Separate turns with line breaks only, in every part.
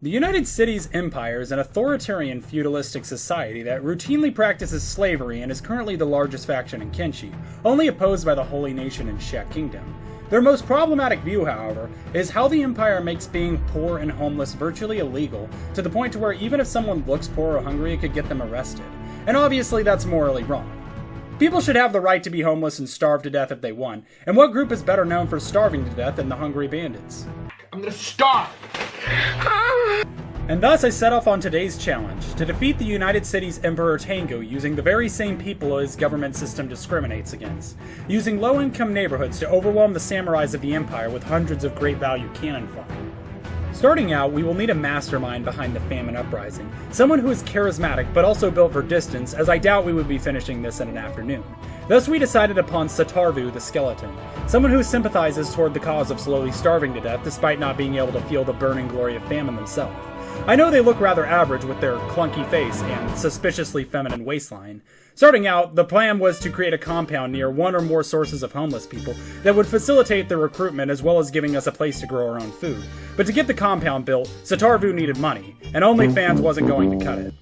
The United Cities Empire is an authoritarian feudalistic society that routinely practices slavery and is currently the largest faction in Kenshi, only opposed by the Holy Nation and Shek Kingdom. Their most problematic view, however, is how the Empire makes being poor and homeless virtually illegal, to the point to where even if someone looks poor or hungry, it could get them arrested. And obviously that's morally wrong. People should have the right to be homeless and starve to death if they want, and what group is better known for starving to death than the Hungry Bandits?
I'm gonna starve!
And thus I set off on today's challenge, to defeat the United Cities Emperor Tengu using the very same people his government system discriminates against, using low-income neighborhoods to overwhelm the samurais of the Empire with hundreds of great value cannon fodder. Starting out, we will need a mastermind behind the famine uprising, someone who is charismatic but also built for distance, as I doubt we would be finishing this in an afternoon. Thus we decided upon Satarvu the skeleton, someone who sympathizes toward the cause of slowly starving to death despite not being able to feel the burning glory of famine themselves. I know they look rather average with their clunky face and suspiciously feminine waistline. Starting out, the plan was to create a compound near one or more sources of homeless people that would facilitate their recruitment as well as giving us a place to grow our own food. But to get the compound built, Satarvu needed money, and Onlyfans wasn't going to cut it.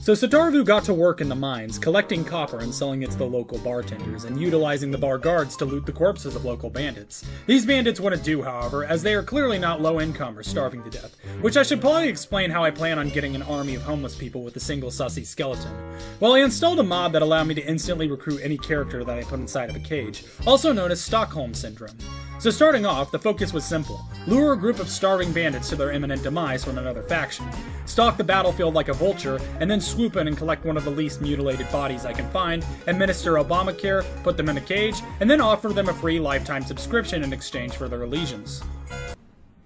So Satarvu got to work in the mines, collecting copper and selling it to the local bartenders, and utilizing the bar guards to loot the corpses of local bandits. These bandits wouldn't do, however, as they are clearly not low income or starving to death, which I should probably explain how I plan on getting an army of homeless people with a single sussy skeleton. Well, I installed a mod that allowed me to instantly recruit any character that I put inside of a cage, also known as Stockholm Syndrome. So starting off, the focus was simple. Lure a group of starving bandits to their imminent demise from another faction. Stalk the battlefield like a vulture, and then swoop in and collect one of the least mutilated bodies I can find, administer Obamacare, put them in a cage, and then offer them a free lifetime subscription in exchange for their allegiance.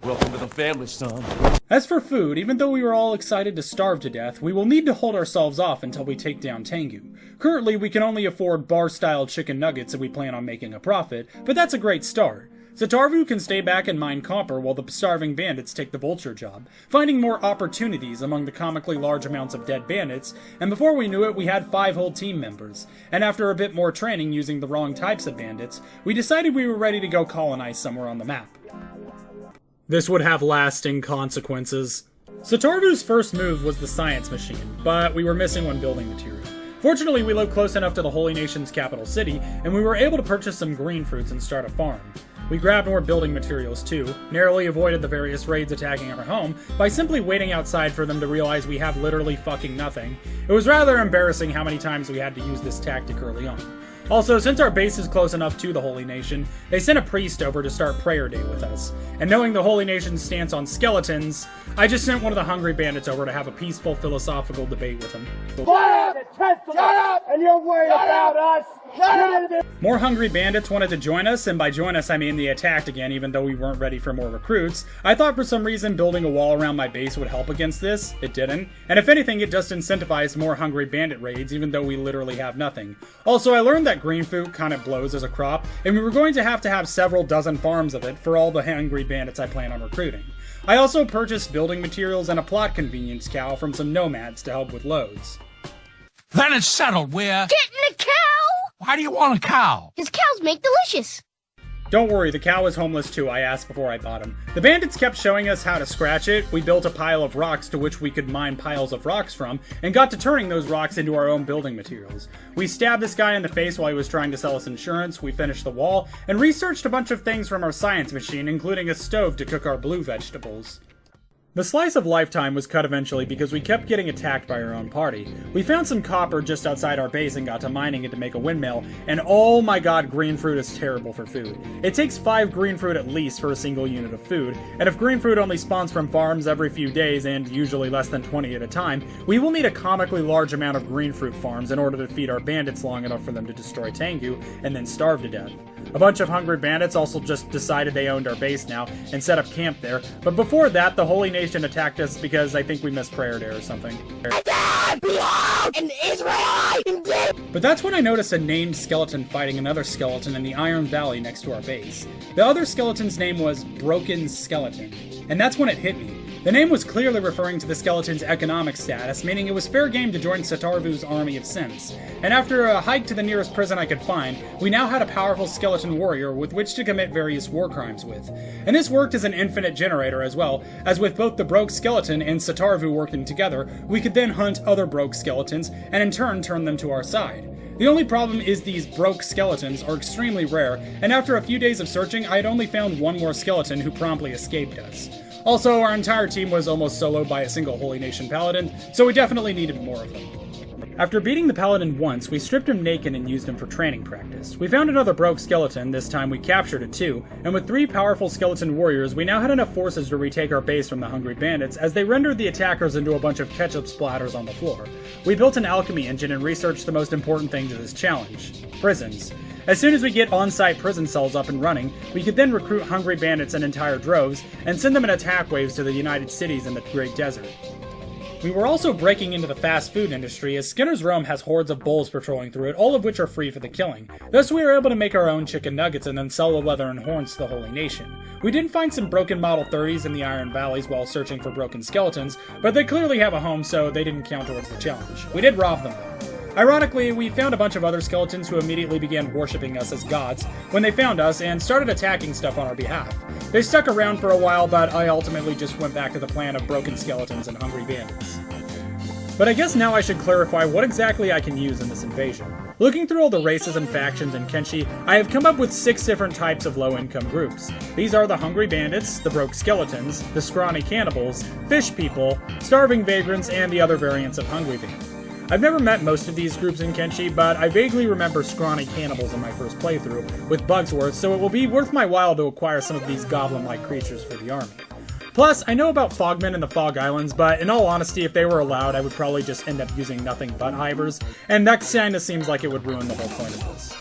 Welcome to the family, son.
As for food, even though we were all excited to starve to death, we will need to hold ourselves off until we take down Tengu. Currently, we can only afford bar-style chicken nuggets if we plan on making a profit, but that's a great start. Satarvu can stay back and mine copper while the starving bandits take the vulture job, finding more opportunities among the comically large amounts of dead bandits, and before we knew it, we had 5 whole team members. And after a bit more training using the wrong types of bandits, we decided we were ready to go colonize somewhere on the map. This would have lasting consequences. Satarvu's first move was the science machine, but we were missing one building material. Fortunately, we lived close enough to the Holy Nation's capital city, and we were able to purchase some green fruits and start a farm. We grabbed more building materials too, narrowly avoided the various raids attacking our home by simply waiting outside for them to realize we have literally fucking nothing. It was rather embarrassing how many times we had to use this tactic early on. Also, since our base is close enough to the Holy Nation, they sent a priest over to start prayer day with us. And knowing the Holy Nation's stance on skeletons, I just sent one of the hungry bandits over to have a peaceful philosophical debate with him.
Shut up! And you're worried about us!
More hungry bandits wanted to join us, and by join us I mean they attacked again even though we weren't ready for more recruits. I thought for some reason building a wall around my base would help against this. It didn't. And if anything, it just incentivized more hungry bandit raids even though we literally have nothing. Also, I learned that green fruit kind of blows as a crop, and we were going to have several dozen farms of it for all the hungry bandits I plan on recruiting. I also purchased building materials and a plot convenience cow from some nomads to help with loads.
Then it's settled, we're
getting a cow!
Why do you want a cow?
Because cows make delicious.
Don't worry, the cow is homeless too, I asked before I bought him. The bandits kept showing us how to scratch it. We built a pile of rocks to which we could mine piles of rocks from, and got to turning those rocks into our own building materials. We stabbed this guy in the face while he was trying to sell us insurance, we finished the wall, and researched a bunch of things from our science machine, including a stove to cook our blue vegetables. The slice of lifetime was cut eventually because we kept getting attacked by our own party. We found some copper just outside our base and got to mining it to make a windmill, and oh my god, green fruit is terrible for food. It takes 5 green fruit at least for a single unit of food, and if green fruit only spawns from farms every few days and usually less than 20 at a time, we will need a comically large amount of green fruit farms in order to feed our bandits long enough for them to destroy Tengu and then starve to death. A bunch of hungry bandits also just decided they owned our base now and set up camp there, but before that, the Holy Nation attacked us because I think we missed prayer day or something. But that's when I noticed a named skeleton fighting another skeleton in the Iron Valley next to our base. The other skeleton's name was Broken Skeleton, and that's when it hit me. The name was clearly referring to the skeleton's economic status, meaning it was fair game to join Satarvu's army of Sims. And after a hike to the nearest prison I could find, we now had a powerful skeleton warrior with which to commit various war crimes with. And this worked as an infinite generator as well, as with both the broke skeleton and Satarvu working together, we could then hunt other broke skeletons, and in turn turn them to our side. The only problem is these broke skeletons are extremely rare, and after a few days of searching, I had only found one more skeleton who promptly escaped us. Also, our entire team was almost soloed by a single Holy Nation paladin, so we definitely needed more of them. After beating the paladin once, we stripped him naked and used him for training practice. We found another broke skeleton, this time we captured it too, and with 3 powerful skeleton warriors, we now had enough forces to retake our base from the hungry bandits, as they rendered the attackers into a bunch of ketchup splatters on the floor. We built an alchemy engine and researched the most important thing to this challenge: prisons. As soon as we get on-site prison cells up and running, we could then recruit hungry bandits in entire droves, and send them in attack waves to the United Cities in the Great Desert. We were also breaking into the fast food industry, as Skinner's Realm has hordes of bulls patrolling through it, all of which are free for the killing. Thus we were able to make our own chicken nuggets and then sell the leather and horns to the Holy Nation. We did find some broken Model 30s in the Iron Valleys while searching for broken skeletons, but they clearly have a home, so they didn't count towards the challenge. We did rob them though. Ironically, we found a bunch of other skeletons who immediately began worshipping us as gods when they found us and started attacking stuff on our behalf. They stuck around for a while, but I ultimately just went back to the plan of broken skeletons and hungry bandits. But I guess now I should clarify what exactly I can use in this invasion. Looking through all the races and factions in Kenshi, I have come up with 6 different types of low-income groups. These are the hungry bandits, the broke skeletons, the scrawny cannibals, fish people, starving vagrants, and the other variants of hungry bandits. I've never met most of these groups in Kenshi, but I vaguely remember scrawny cannibals in my first playthrough with Bugsworth, so it will be worth my while to acquire some of these goblin-like creatures for the army. Plus, I know about Fogmen and the Fog Islands, but in all honesty, if they were allowed, I would probably just end up using nothing but hivers, and that kinda seems like it would ruin the whole point of this.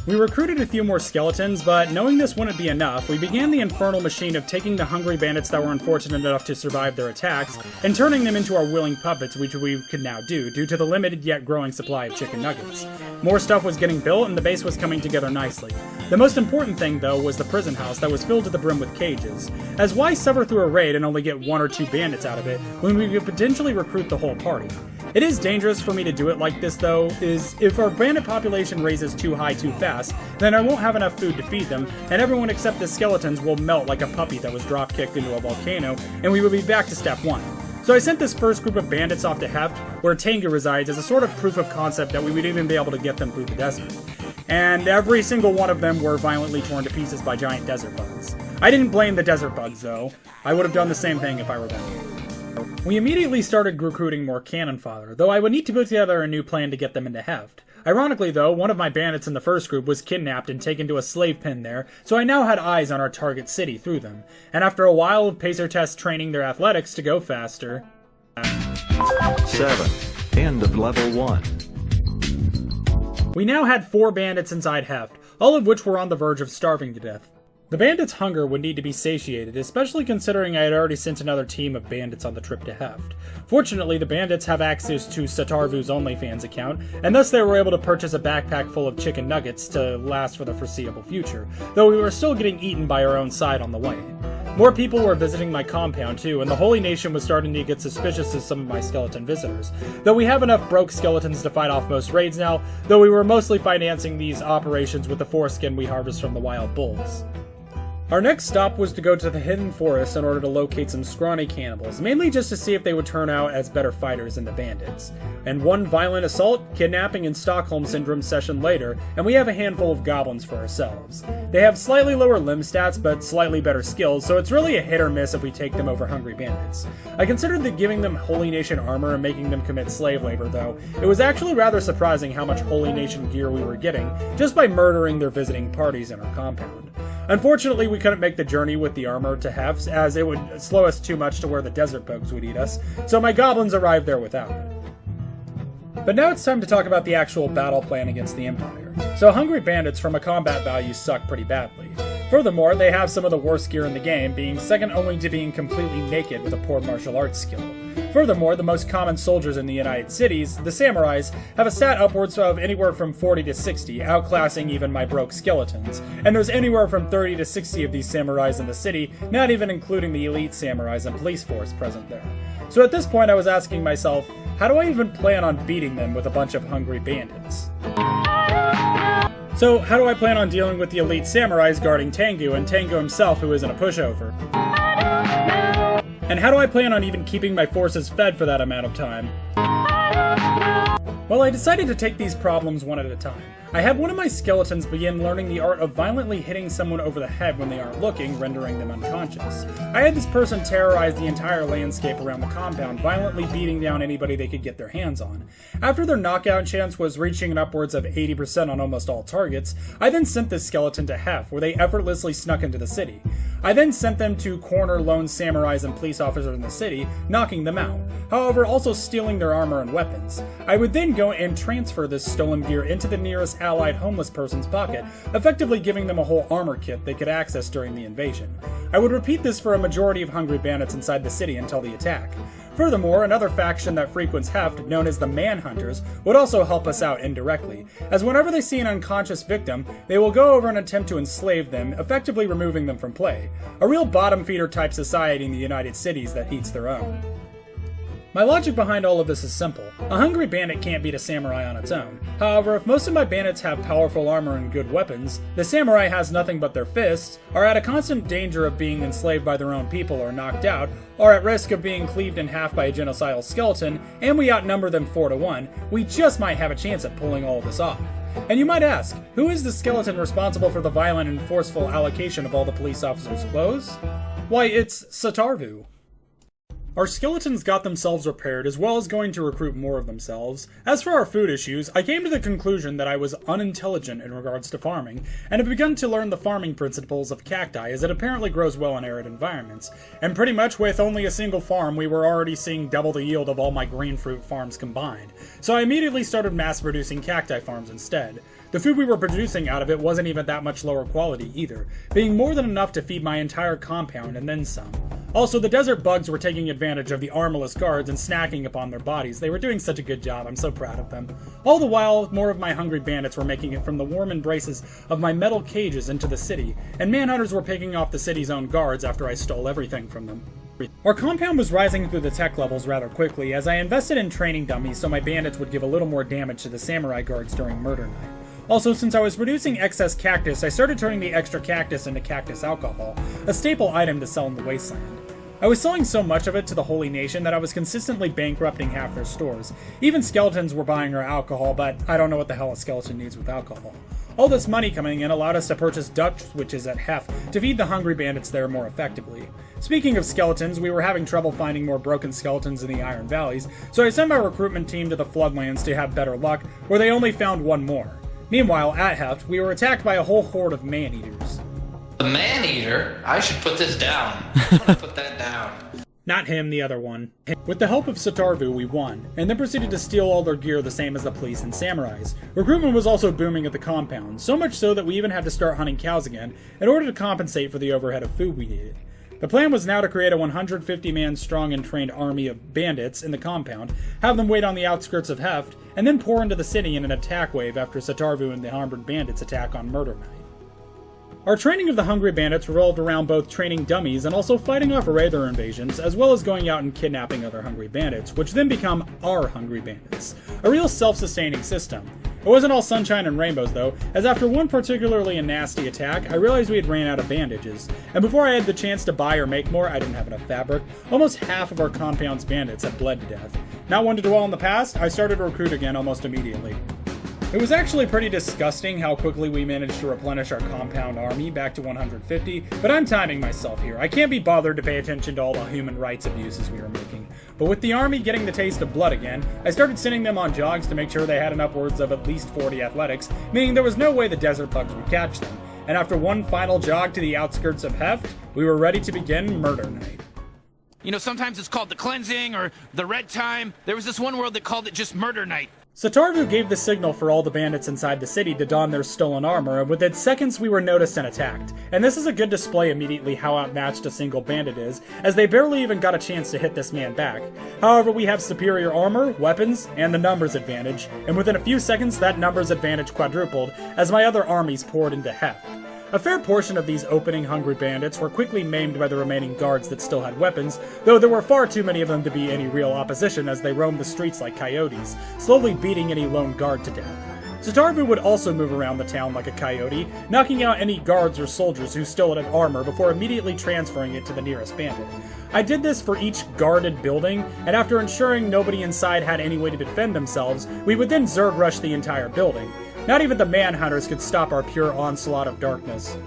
We recruited a few more skeletons, but knowing this wouldn't be enough, we began the infernal machine of taking the hungry bandits that were unfortunate enough to survive their attacks, and turning them into our willing puppets, which we could now do, due to the limited yet growing supply of chicken nuggets. More stuff was getting built, and the base was coming together nicely. The most important thing, though, was the prison house that was filled to the brim with cages. As why suffer through a raid and only get 1 or 2 bandits out of it, when we could potentially recruit the whole party? It is dangerous for me to do it like this, though, is if our bandit population raises too high too fast, then I won't have enough food to feed them, and everyone except the skeletons will melt like a puppy that was drop-kicked into a volcano, and we will be back to step 1. So I sent this first group of bandits off to Heft, where Tengu resides, as a sort of proof of concept that we would even be able to get them through the desert. And every single one of them were violently torn to pieces by giant desert bugs. I didn't blame the desert bugs, though. I would have done the same thing if I were them. We immediately started recruiting more cannon fodder, though I would need to put together a new plan to get them into Heft. Ironically though, one of my bandits in the first group was kidnapped and taken to a slave pen there, so I now had eyes on our target city through them. And after a while of pacer tests training their athletics to go faster...
7. End of level 1.
We now had 4 bandits inside Heft, all of which were on the verge of starving to death. The bandits' hunger would need to be satiated, especially considering I had already sent another team of bandits on the trip to Heft. Fortunately, the bandits have access to Satarvu's Onlyfans account, and thus they were able to purchase a backpack full of chicken nuggets to last for the foreseeable future, though we were still getting eaten by our own side on the way. More people were visiting my compound too, and the Holy Nation was starting to get suspicious of some of my skeleton visitors. Though we have enough broke skeletons to fight off most raids now, though we were mostly financing these operations with the foreskin we harvest from the wild bulls. Our next stop was to go to the hidden forest in order to locate some scrawny cannibals, mainly just to see if they would turn out as better fighters than the bandits. And one violent assault, kidnapping, and Stockholm Syndrome session later, and we have a handful of goblins for ourselves. They have slightly lower limb stats, but slightly better skills, so it's really a hit or miss if we take them over hungry bandits. I considered that giving them Holy Nation armor and making them commit slave labor, though. It was actually rather surprising how much Holy Nation gear we were getting, just by murdering their visiting parties in our compound. Unfortunately, we couldn't make the journey with the armor to Hefts, as it would slow us too much to where the desert bugs would eat us, so my goblins arrived there without it. But now it's time to talk about the actual battle plan against the Empire. So hungry bandits from a combat value suck pretty badly. Furthermore, they have some of the worst gear in the game, being second only to being completely naked with a poor martial arts skill. Furthermore, the most common soldiers in the United Cities, the samurais, have a stat upwards of anywhere from 40 to 60, outclassing even my broke skeletons, and there's anywhere from 30 to 60 of these samurais in the city, not even including the elite samurais and police force present there. So at this point I was asking myself, how do I even plan on beating them with a bunch of hungry bandits? So, how do I plan on dealing with the elite samurais guarding Tengu and Tengu himself who isn't a pushover? And how do I plan on even keeping my forces fed for that amount of time? Well, I decided to take these problems one at a time. I had one of my skeletons begin learning the art of violently hitting someone over the head when they aren't looking, rendering them unconscious. I had this person terrorize the entire landscape around the compound, violently beating down anybody they could get their hands on. After their knockout chance was reaching an upwards of 80% on almost all targets, I then sent this skeleton to Hef, where they effortlessly snuck into the city. I then sent them to corner lone samurais and police officers in the city, knocking them out, however also stealing their armor and weapons. I would then go and transfer this stolen gear into the nearest allied homeless person's pocket, effectively giving them a whole armor kit they could access during the invasion. I would repeat this for a majority of hungry bandits inside the city until the attack. Furthermore, another faction that frequents Heft, known as the Manhunters, would also help us out indirectly, as whenever they see an unconscious victim, they will go over and attempt to enslave them, effectively removing them from play. A real bottom-feeder type society in the United Cities that eats their own. My logic behind all of this is simple. A hungry bandit can't beat a samurai on its own. However, if most of my bandits have powerful armor and good weapons, the samurai has nothing but their fists, are at a constant danger of being enslaved by their own people or knocked out, are at risk of being cleaved in half by a genocidal skeleton, and we outnumber them 4 to 1, we just might have a chance at pulling all of this off. And you might ask, who is the skeleton responsible for the violent and forceful allocation of all the police officers' clothes? Why, it's Satarvu. Our skeletons got themselves repaired, as well as going to recruit more of themselves. As for our food issues, I came to the conclusion that I was unintelligent in regards to farming, and have begun to learn the farming principles of cacti, as it apparently grows well in arid environments. And pretty much with only a single farm, we were already seeing double the yield of all my green fruit farms combined. So I immediately started mass-producing cacti farms instead. The food we were producing out of it wasn't even that much lower quality either, being more than enough to feed my entire compound and then some. Also, the desert bugs were taking advantage of the armorless guards and snacking upon their bodies. They were doing such a good job, I'm so proud of them. All the while, more of my hungry bandits were making it from the warm embraces of my metal cages into the city, and manhunters were picking off the city's own guards after I stole everything from them. Our compound was rising through the tech levels rather quickly, as I invested in training dummies so my bandits would give a little more damage to the samurai guards during murder night. Also, since I was producing excess cactus, I started turning the extra cactus into cactus alcohol, a staple item to sell in the wasteland. I was selling so much of it to the Holy Nation that I was consistently bankrupting half their stores. Even skeletons were buying our alcohol, but I don't know what the hell a skeleton needs with alcohol. All this money coming in allowed us to purchase Dutch switches at Hef to feed the hungry bandits there more effectively. Speaking of skeletons, we were having trouble finding more broken skeletons in the Iron Valleys, so I sent my recruitment team to the Floodlands to have better luck, where they only found one more. Meanwhile, at Heft, we were attacked by a whole horde of man-eaters.
The man-eater? I should put this down. I'm gonna put that down.
Not him, the other one. With the help of Satarvu, we won, and then proceeded to steal all their gear the same as the police and samurais. Recruitment was also booming at the compound, so much so that we even had to start hunting cows again in order to compensate for the overhead of food we needed. The plan was now to create a 150-man strong and trained army of bandits in the compound, have them wait on the outskirts of Heft, and then pour into the city in an attack wave after Satarvu and the armored bandits attack on Murder Night. Our training of the hungry bandits revolved around both training dummies and also fighting off regular invasions, as well as going out and kidnapping other hungry bandits, which then become our hungry bandits. A real self-sustaining system. It wasn't all sunshine and rainbows though, as after one particularly nasty attack, I realized we had ran out of bandages, and before I had the chance to buy or make more, I didn't have enough fabric. Almost half of our compound's bandits had bled to death. Not one to dwell on the past, I started to recruit again almost immediately. It was actually pretty disgusting how quickly we managed to replenish our compound army back to 150, but I'm timing myself here. I can't be bothered to pay attention to all the human rights abuses we were making. But with the army getting the taste of blood again, I started sending them on jogs to make sure they had an upwards of at least 40 athletics, meaning there was no way the desert bugs would catch them. And after one final jog to the outskirts of Heft, we were ready to begin Murder Night.
You know, sometimes it's called the cleansing or the red time. There was this one world that called it just Murder Night.
Satarvu gave the signal for all the bandits inside the city to don their stolen armor, and within seconds we were noticed and attacked. And this is a good display immediately how outmatched a single bandit is, as they barely even got a chance to hit this man back. However, we have superior armor, weapons, and the numbers advantage, and within a few seconds that numbers advantage quadrupled, as my other armies poured into heft. A fair portion of these opening hungry bandits were quickly maimed by the remaining guards that still had weapons, though there were far too many of them to be any real opposition as they roamed the streets like coyotes, slowly beating any lone guard to death. Satarvu would also move around the town like a coyote, knocking out any guards or soldiers who still had armor before immediately transferring it to the nearest bandit. I did this for each guarded building, and after ensuring nobody inside had any way to defend themselves, we would then Zerg rush the entire building. Not even the manhunters could stop our pure onslaught of darkness.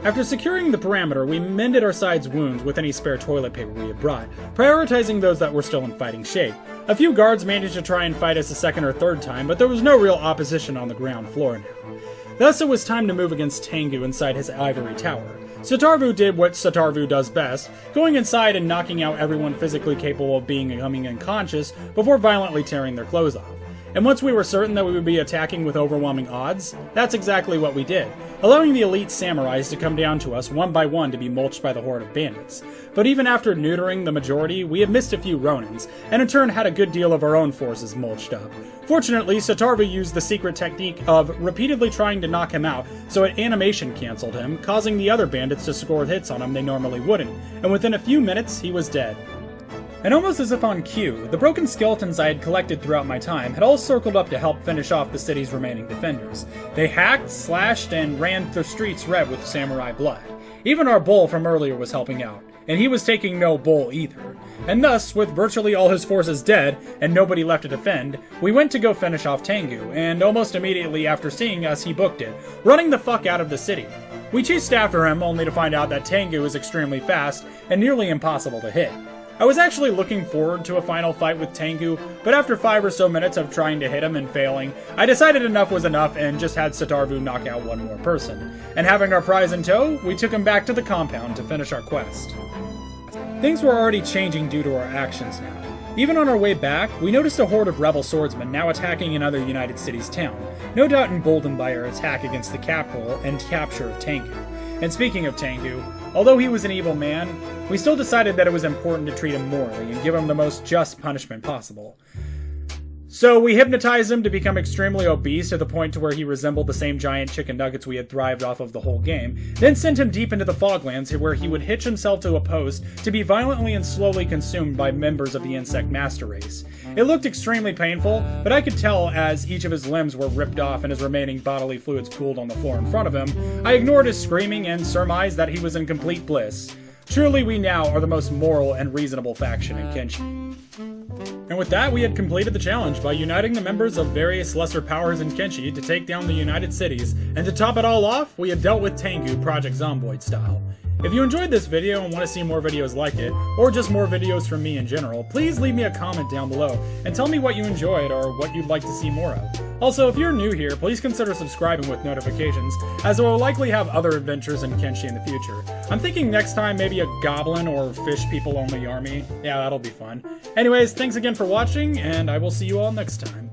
After securing the perimeter, we mended our side's wounds with any spare toilet paper we had brought, prioritizing those that were still in fighting shape. A few guards managed to try and fight us a second or third time, but there was no real opposition on the ground floor now. Thus it was time to move against Tengu inside his ivory tower. Satarvu did what Satarvu does best, going inside and knocking out everyone physically capable of becoming unconscious before violently tearing their clothes off. And once we were certain that we would be attacking with overwhelming odds, that's exactly what we did, allowing the elite samurais to come down to us one by one to be mulched by the horde of bandits. But even after neutering the majority, we had missed a few Ronins, and in turn had a good deal of our own forces mulched up. Fortunately, Satarvu used the secret technique of repeatedly trying to knock him out, so it animation cancelled him, causing the other bandits to score hits on him they normally wouldn't, and within a few minutes, he was dead. And almost as if on cue, the broken skeletons I had collected throughout my time had all circled up to help finish off the city's remaining defenders. They hacked, slashed, and ran the streets red with samurai blood. Even our bull from earlier was helping out, and he was taking no bull either. And thus, with virtually all his forces dead, and nobody left to defend, we went to go finish off Tengu, and almost immediately after seeing us, he booked it, running the fuck out of the city. We chased after him, only to find out that Tengu is extremely fast, and nearly impossible to hit. I was actually looking forward to a final fight with Tengu, but after 5 or so minutes of trying to hit him and failing, I decided enough was enough and just had Satarvu knock out one more person. And having our prize in tow, we took him back to the compound to finish our quest. Things were already changing due to our actions now. Even on our way back, we noticed a horde of rebel swordsmen now attacking another United Cities town, no doubt emboldened by our attack against the capital and capture of Tengu. And speaking of Tengu, although he was an evil man, we still decided that it was important to treat him morally and give him the most just punishment possible. So we hypnotized him to become extremely obese to the point to where he resembled the same giant chicken nuggets we had thrived off of the whole game, then sent him deep into the foglands where he would hitch himself to a post to be violently and slowly consumed by members of the insect master race. It looked extremely painful, but I could tell as each of his limbs were ripped off and his remaining bodily fluids pooled on the floor in front of him. I ignored his screaming and surmised that he was in complete bliss. Truly, we now are the most moral and reasonable faction in Kenshi. And with that, we had completed the challenge by uniting the members of various lesser powers in Kenshi to take down the United Cities, and to top it all off, we had dealt with Tengu Project Zomboid style. If you enjoyed this video and want to see more videos like it, or just more videos from me in general, please leave me a comment down below and tell me what you enjoyed or what you'd like to see more of. Also, if you're new here, please consider subscribing with notifications, as I will likely have other adventures in Kenshi in the future. I'm thinking next time maybe a goblin or fish people only army. Yeah, that'll be fun. Anyways, thanks again for watching, and I will see you all next time.